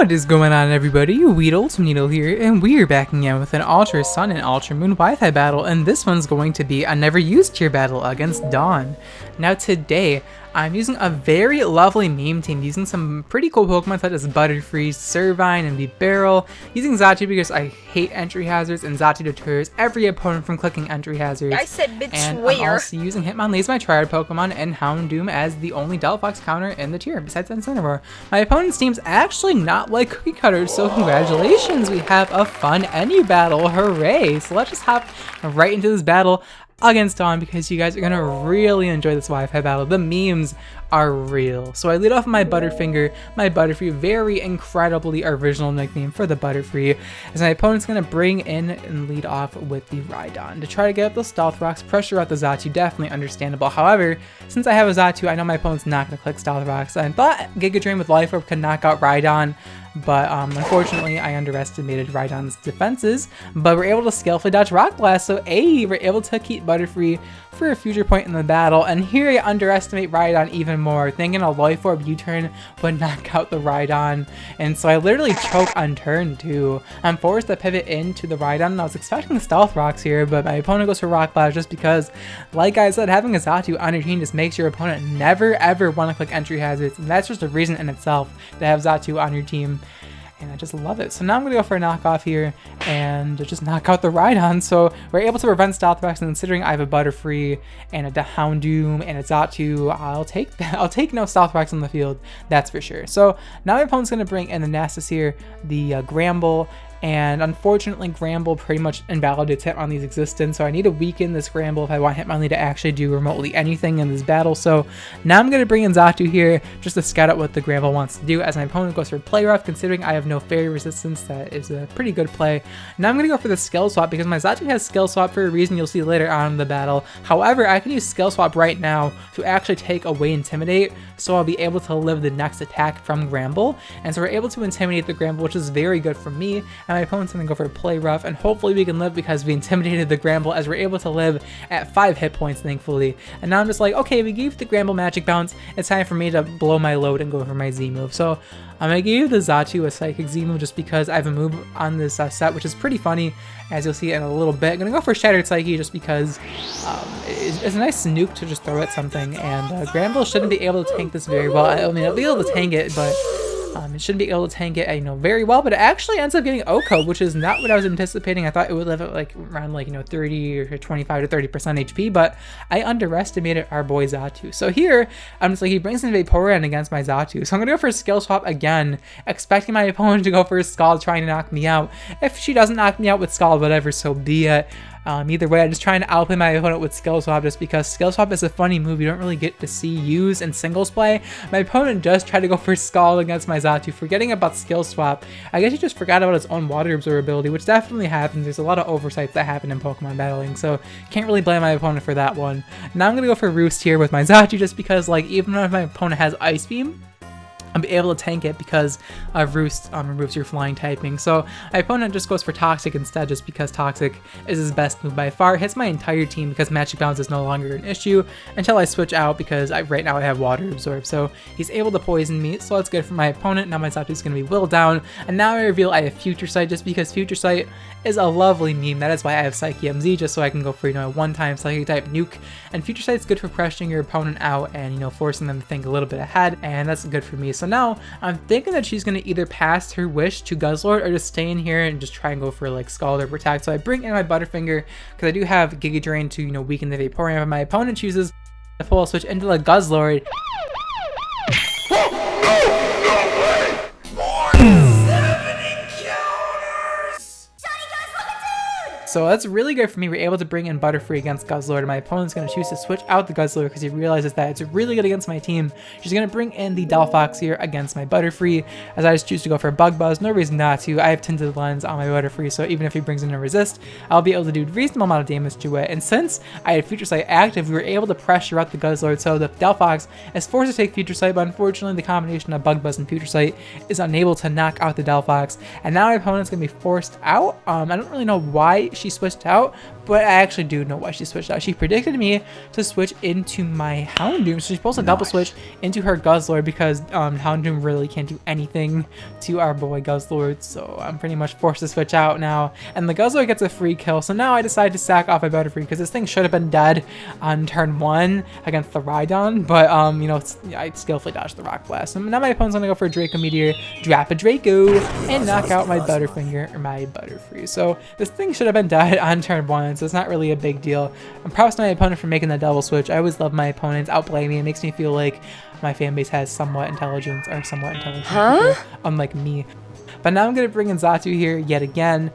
What is going on, everybody? Weedle Needle here, and we're back again with an Ultra Sun and Ultra Moon Wi-Fi battle, and this one's going to be a never used tier battle against Dawn. Now today, I'm using a very lovely meme team, using some pretty cool Pokemon such as Butterfree, Servine, and Bibarel, using Xatu because I hate entry hazards, and Xatu deters every opponent from clicking entry hazards. I said bitch. And I'm also using Hitmonlee as my triad Pokemon, and Houndoom as the only Delphox counter in the tier, besides Incineroar. My opponent's team's actually not like cookie cutters, so congratulations, we have a fun NU battle, hooray! So let's just hop right into this battle against Dawn because you guys are gonna really enjoy this Wi-Fi battle. The memes are real. So I lead off with my Butterfinger, my Butterfree, very incredibly original nickname for the Butterfree, as my opponent's gonna bring in and lead off with the Rhydon to try to get up those Stealth Rocks, pressure out the Xatu, definitely understandable. However, since I have a Xatu, I know my opponent's not gonna click Stealth Rocks. I thought Giga Drain with Life Orb could knock out Rhydon, but unfortunately I underestimated Rhydon's defenses, but we're able to skillfully dodge Rock Blast, so we're able to keep Butterfree for a future point in the battle. And here I underestimate Rhydon even more, thinking a Life Orb U-turn would knock out the Rhydon, and so I literally choke on turn 2. I'm forced to pivot into the Rhydon, and I was expecting Stealth Rocks here, but my opponent goes for Rock Blast just because, like I said, having a Xatu on your team just makes your opponent never ever want to click entry hazards, and that's just a reason in itself to have Xatu on your team. And I just love it. So now I'm going to go for a knockoff here and just knock out the Rhydon. So we're able to prevent Stealth Rocks, and considering I have a Butterfree and a Houndoom and a Xatu, I'll take no Stealth Rocks on the field, that's for sure. So now my opponent's going to bring in the Nasus here, the Gramble, and unfortunately Gramble pretty much invalidates Hitmonlee's existence, so I need to weaken this Gramble if I want Hitmonlee to actually do remotely anything in this battle. So now I'm going to bring in Xatu here just to scout out what the Gramble wants to do, as my opponent goes for Play Rough, considering I have no Fairy Resistance. That is a pretty good play. Now I'm going to go for the Skill Swap because my Xatu has Skill Swap for a reason you'll see later on in the battle. However, I can use Skill Swap right now to actually take away Intimidate, so I'll be able to live the next attack from Gramble, and so we're able to intimidate the Gramble, which is very good for me, and my opponent's going to go for Play Rough, and hopefully we can live because we intimidated the Gramble, as we're able to live at 5 hit points, thankfully. And now I'm just like, okay, we gave the Gramble Magic Bounce, it's time for me to blow my load and go for my Z move. So I'm going to give the Xatu a Psychic Z move just because I have a move on this set, which is pretty funny, as you'll see in a little bit. I'm going to go for Shattered Psyche just because it's a nice nuke to just throw at something, and Gramble shouldn't be able to tank this very well. I mean, I'll be able to tank it, but it shouldn't be able to tank it, very well, but it actually ends up getting OHKO, which is not what I was anticipating. I thought it would live at like around 30 or 25 to 30% HP, but I underestimated our boy Xatu. So here, I'm just like, he brings in Vaporeon against my Xatu, so I'm gonna go for a Skill Swap again, expecting my opponent to go for a Scald, trying to knock me out. If she doesn't knock me out with Scald, whatever, so be it. Either way, I'm just trying to outplay my opponent with Skill Swap just because Skill Swap is a funny move you don't really get to see used in singles play. My opponent does try to go for Scald against my Xatu, forgetting about Skill Swap. I guess he just forgot about his own Water Absorb ability, which definitely happens. There's a lot of oversights that happen in Pokemon battling, so can't really blame my opponent for that one. Now I'm going to go for Roost here with my Xatu just because, like, even if my opponent has Ice Beam, I'll be able to tank it because Roost removes your flying typing. So my opponent just goes for Toxic instead just because Toxic is his best move by far. It hits my entire team because Magic Bounce is no longer an issue until I switch out because right now I have Water Absorb. So he's able to poison me, so that's good for my opponent. Now my Xatu is going to be Will Down, and now I reveal I have Future Sight just because Future Sight is a lovely meme. That is why I have Psyche MZ, just so I can go for, a one-time Psychic type nuke. And Future Sight's good for pressuring your opponent out and, forcing them to think a little bit ahead, and that's good for me. So now I'm thinking that she's going to either pass her wish to Guzzlord or just stay in here and just try and go for like Scald or Protect. So I bring in my Butterfinger because I do have Giga Drain to, weaken the Vaporeon, but my opponent chooses to full switch into the Guzzlord. So that's really good for me. We're able to bring in Butterfree against Guzzlord, and my opponent's going to choose to switch out the Guzzlord because he realizes that it's really good against my team. She's going to bring in the Delphox here against my Butterfree, as I just choose to go for a Bug Buzz. No reason not to. I have Tinted Lens on my Butterfree, so even if he brings in a Resist, I'll be able to do a reasonable amount of damage to it. And since I had Future Sight active, we were able to pressure out the Guzzlord, so the Delphox is forced to take Future Sight, but unfortunately the combination of Bug Buzz and Future Sight is unable to knock out the Delphox. And now my opponent's going to be forced out. I don't really know why she switched out, but I actually do know why she switched out. She predicted me to switch into my Houndoom, so she's supposed to double switch into her Guzzlord because Houndoom really can't do anything to our boy Guzzlord, so I'm pretty much forced to switch out now. And the Guzzlord gets a free kill, so now I decide to sack off my Butterfree because this thing should have been dead on turn 1 against the Rhydon, but you know, I skillfully dodged the Rock Blast. So now my opponent's gonna go for a Draco Meteor, drop a Draco, and knock out my Butterfree. So this thing should have been dead on turn 1, so it's not really a big deal. I'm proud of my opponent for making the double switch. I always love my opponents outplay me. It makes me feel like my fan base has somewhat intelligence, people, unlike me. But now I'm going to bring in Xatu here yet again,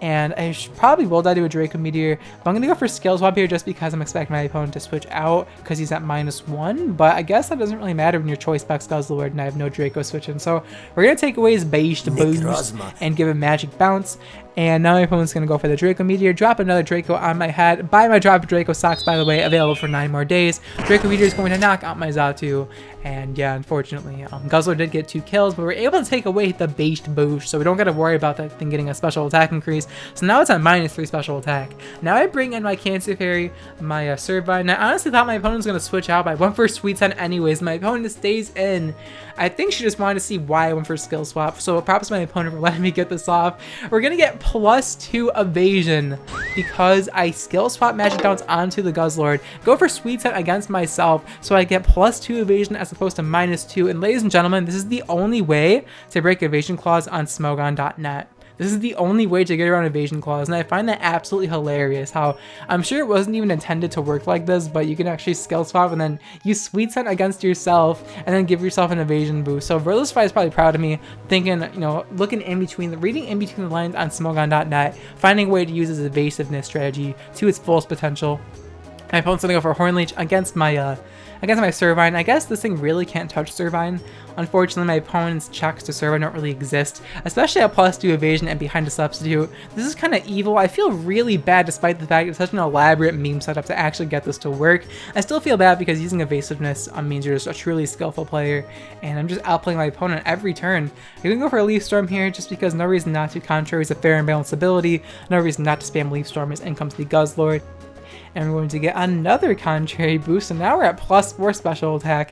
and I probably will die to a Draco Meteor, but I'm going to go for Skill Swap here just because I'm expecting my opponent to switch out because he's at -1, but I guess that doesn't really matter when your choice specs Guzzlord and I have no Draco switching. So we're going to take away his base to boost and give him Magic Bounce. And now my opponent's going to go for the Draco Meteor, drop another Draco on my head. Buy my drop Draco socks, by the way, available for 9 more days. Draco Meteor is going to knock out my Xatu. And yeah, unfortunately, Guzzlord did get 2 kills, but we're able to take away the based boost, so we don't got to worry about that thing getting a special attack increase. So now it's at -3 special attack. Now I bring in my Cancer Fairy, my Servine. And I honestly thought my opponent was going to switch out, but I went for Sweet Scent anyways. My opponent stays in. I think she just wanted to see why I went for Skill Swap, so props to my opponent for letting me get this off. We're going to get +2 evasion because I Skill Swap Magic Bounce onto the Guzzlord, go for Sweet Scent against myself, so I get +2 evasion as opposed to -2. And ladies and gentlemen, this is the only way to break Evasion Clause on Smogon.net. This is the only way to get around Evasion Clause, and I find that absolutely hilarious how I'm sure it wasn't even intended to work like this, but you can actually Skill Swap and then use Sweet Scent against yourself and then give yourself an evasion boost. So Verlisify is probably proud of me, thinking, you know, looking in between, reading in between the lines on Smogon.net, finding a way to use his evasiveness strategy to its fullest potential. My opponent's gonna go for Horn Leech against my Servine. I guess this thing really can't touch Servine. Unfortunately, my opponent's checks to Servine don't really exist, especially at +2 evasion and behind a substitute. This is kind of evil. I feel really bad despite the fact it's such an elaborate meme setup to actually get this to work. I still feel bad because using evasiveness means you're just a truly skillful player, and I'm just outplaying my opponent every turn. I'm gonna go for a Leaf Storm here just because no reason not to. Contrary is a fair and balanced ability. No reason not to spam Leaf Storm as in comes the Guzzlord. And we're going to get another contrary boost, and now we're at +4 special attack.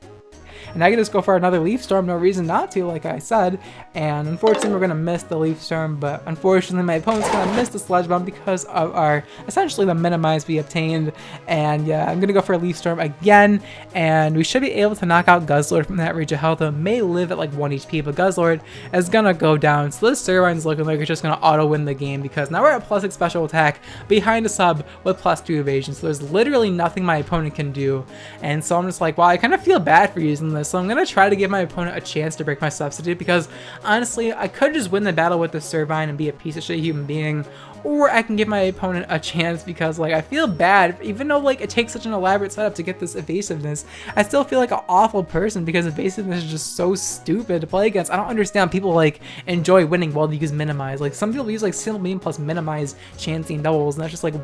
And I can just go for another Leaf Storm, no reason not to, like I said. And unfortunately, we're going to miss the Leaf Storm, but unfortunately, my opponent's going to miss the Sludge Bomb because of our, essentially, the minimize we obtained. And yeah, I'm going to go for a Leaf Storm again, and we should be able to knock out Guzzlord from that range of health. It may live at like 1 HP, but Guzzlord is going to go down. So this Servine's looking like it's just going to auto-win the game because now we're at +6 special attack behind a sub with +2 evasion. So there's literally nothing my opponent can do. And so I'm just like, wow, I kind of feel bad for using this. So I'm going to try to give my opponent a chance to break my substitute because honestly, I could just win the battle with the Servine and be a piece of shit human being, or I can give my opponent a chance because like I feel bad, even though like it takes such an elaborate setup to get this evasiveness, I still feel like an awful person because evasiveness is just so stupid to play against. I don't understand people like enjoy winning while they use minimize. Like some people use like single beam plus minimize chancing doubles, and that's just like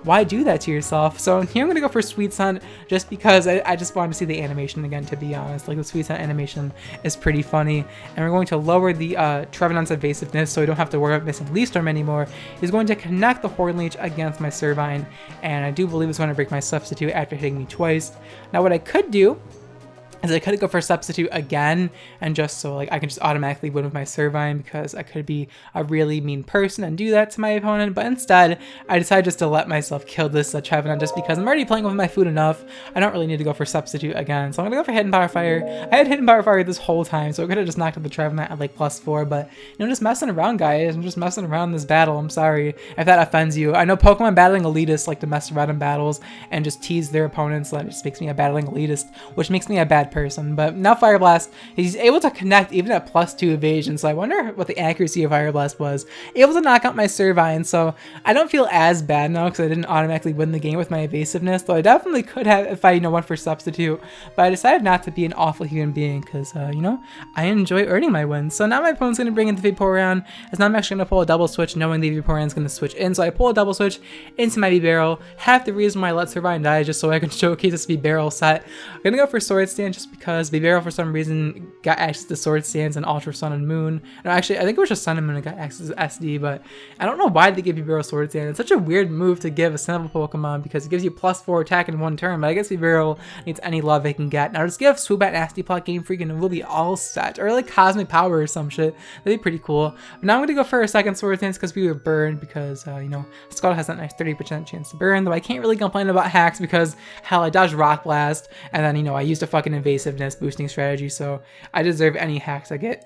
why do that to yourself? So here I'm gonna go for Sweet Scent just because I just wanted to see the animation again, to be honest. Like the Sweet Scent animation is pretty funny. And we're going to lower the Trevenant's evasiveness so we don't have to worry about missing Leaf Storm anymore. He's going to connect the Horn Leech against my Servine, and I do believe it's going to break my substitute after hitting me twice. Now what I could do is I could go for substitute again, and just so like I can just automatically win with my Servine because I could be a really mean person and do that to my opponent, but instead I decided just to let myself kill this Trevenant just because I'm already playing with my food enough. I don't really need to go for substitute again, so I'm gonna go for Hidden Power Fire. I had Hidden Power Fire this whole time, so I could have just knocked out the Trevenant at like +4, but you know, just messing around, guys. I'm just messing around this battle. I'm sorry if that offends you. I know Pokemon battling elitists like to mess around in battles and just tease their opponents. That just makes me a battling elitist, which makes me a bad person. But now Fire Blast, he's able to connect even at +2 evasion, so I wonder what the accuracy of Fire Blast was. Able to knock out my Servine, so I don't feel as bad now because I didn't automatically win the game with my evasiveness, though I definitely could have if I went for substitute. But I decided not to be an awful human being because you know, I enjoy earning my wins. So now my opponent's going to bring in the Vaporeon, as now I'm actually going to pull a double switch knowing the Vaporeon's going to switch in. So I pull a double switch into my Bibarel. Half the reason why I let Servine die is just so I can showcase this Bibarel set. I'm going to go for Sword Stance just because Bibarel for some reason got access to Sword Stance and Ultra Sun and Moon. No, actually, I think it was just Sun and Moon that got access to SD, but I don't know why they give Bibarel Sword Stance. It's such a weird move to give a simple Pokemon because it gives you +4 attack in one turn, but I guess Bibarel needs any love it can get. Now just give Swoobat Nasty Plot, Game Freak, and we'll be all set. Or like Cosmic Power or some shit. That'd be pretty cool. But now I'm gonna go for a second Sword Stance because we were burned because, you know, Skull has that nice 30% chance to burn, though I can't really complain about hacks because, hell, I dodged Rock Blast, and then, you know, I used a fucking evasiveness boosting strategy, so I deserve any hacks I get,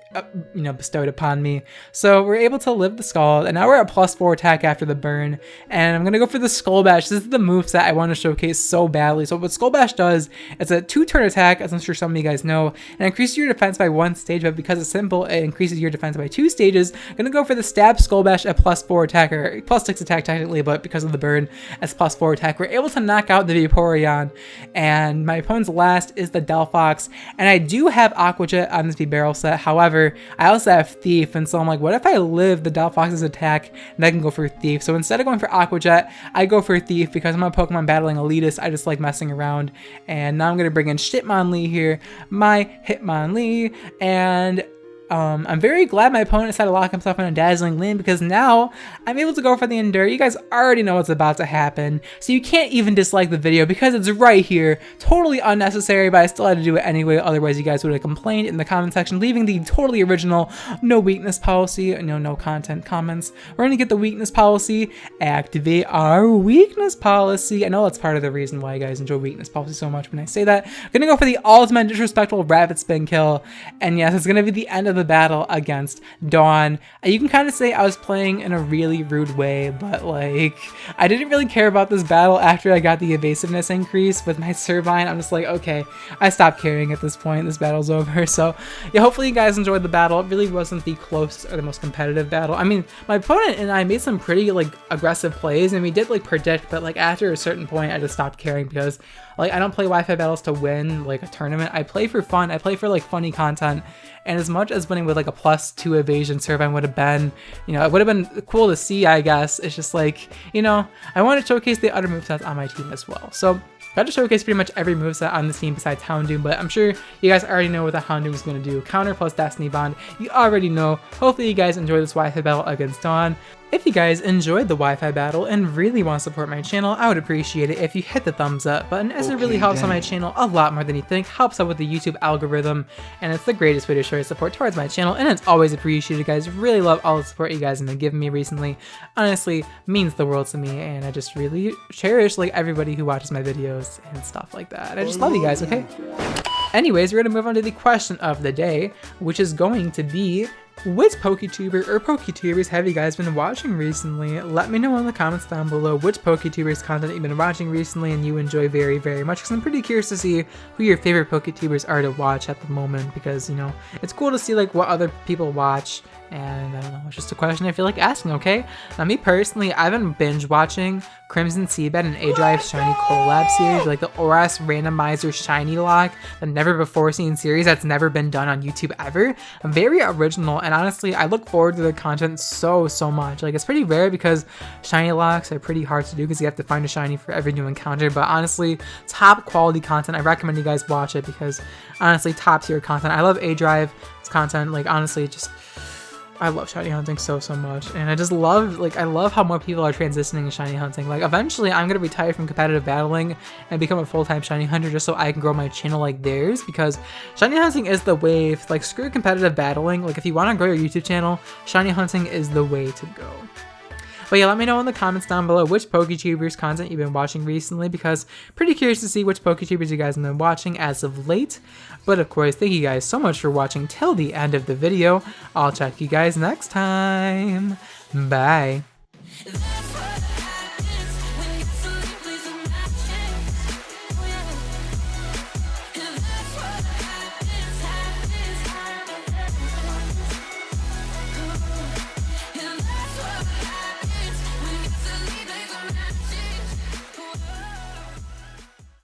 you know, bestowed upon me. So we're able to live the Skull, and now we're at +4 attack after the burn, and I'm gonna go for the Skull Bash. This is the moveset I want to showcase so badly. So what Skull Bash does, it's a 2-turn attack, as I'm sure some of you guys know, and it increases your defense by 1 stage, but because it's simple, it increases your defense by 2 stages. I'm gonna go for the Stab Skull Bash at +4 attack, or +6 attack technically, but because of the burn, as +4 attack, we're able to knock out the Vaporeon, and my opponent's last is the Delphox, and I do have Aqua Jet on this Bibarel set. However, I also have Thief, and so I'm like, what if I live the Delphox's attack and I can go for Thief? So instead of going for Aqua Jet, I go for Thief because I'm a Pokemon battling elitist. I just like messing around, and now I'm gonna bring in Hitmonlee here, my Hitmonlee, and I'm very glad my opponent decided to lock himself in a Dazzling Gleam because now I'm able to go for the Endure. You guys already know what's about to happen, so you can't even dislike the video because it's right here. Totally unnecessary, but I still had to do it anyway, otherwise you guys would have complained in the comment section, leaving the totally original no weakness policy, no content comments. We're gonna get the weakness policy, activate our weakness policy. I know that's part of the reason why you guys enjoy weakness policy so much when I say that. I'm gonna go for the ultimate disrespectful Rapid Spin kill, and yes, it's gonna be the end of the battle against Dawn. You can kind of say I was playing in a really rude way, but like I didn't really care about this battle after I got the evasiveness increase with my Servine. I'm just like, okay, I stopped caring at this point. This battle's over. So yeah, hopefully you guys enjoyed the battle. It really wasn't the closest or the most competitive battle. I mean, my opponent and I made some pretty like aggressive plays, and we did like predict, but like after a certain point I just stopped caring because like I don't play Wi-Fi battles to win like a tournament. I play for fun. I play for like funny content. And as much as winning with like a +2 evasion Servine would have been, you know, it would have been cool to see, I guess. It's just like, you know, I want to showcase the other movesets on my team as well. So got to showcase pretty much every moveset on this team besides Houndoom, but I'm sure you guys already know what the Houndoom is going to do. Counter plus Destiny Bond. You already know. Hopefully you guys enjoy this Wi-Fi battle against Dawn. If you guys enjoyed the Wi-Fi battle and really want to support my channel, I would appreciate it if you hit the thumbs up button, as it really helps on my channel a lot more than you think, helps out with the YouTube algorithm, and it's the greatest way to show your support towards my channel, and it's always appreciated, guys. Really love all the support you guys have been giving me recently. Honestly, means the world to me, and I just really cherish like everybody who watches my videos and stuff like that. I just love you guys, okay? Anyways, we're gonna move on to the question of the day, which is going to be, which PokeTuber or PokeTubers have you guys been watching recently? Let me know in the comments down below which PokeTubers content you've been watching recently and you enjoy very, very much, because I'm pretty curious to see who your favorite PokeTubers are to watch at the moment, because, you know, it's cool to see like what other people watch, and I don't know, it's just a question I feel like asking, okay? Now me personally, I've been binge watching Crimson Seabed and A-Drive Shiny Collab series, like the ORAS Randomizer Shiny Lock, the never before seen series that's never been done on YouTube ever. Very original, and honestly, I look forward to their content so much. Like, it's pretty rare because Shiny Locks are pretty hard to do because you have to find a Shiny for every new encounter, but honestly, top quality content. I recommend you guys watch it because honestly, top tier content. I love A-Drive's content, like honestly, just I love shiny hunting so much, and I just love, like, I love how more people are transitioning to shiny hunting. Like, eventually I'm gonna retire from competitive battling and become a full-time shiny hunter just so I can grow my channel like theirs, because shiny hunting is the wave. Like, screw competitive battling. Like, if you want to grow your YouTube channel, shiny hunting is the way to go. But yeah, let me know in the comments down below which PokeTubers content you've been watching recently, because pretty curious to see which PokeTubers you guys have been watching as of late. But of course, thank you guys so much for watching till the end of the video. I'll check you guys next time. Bye.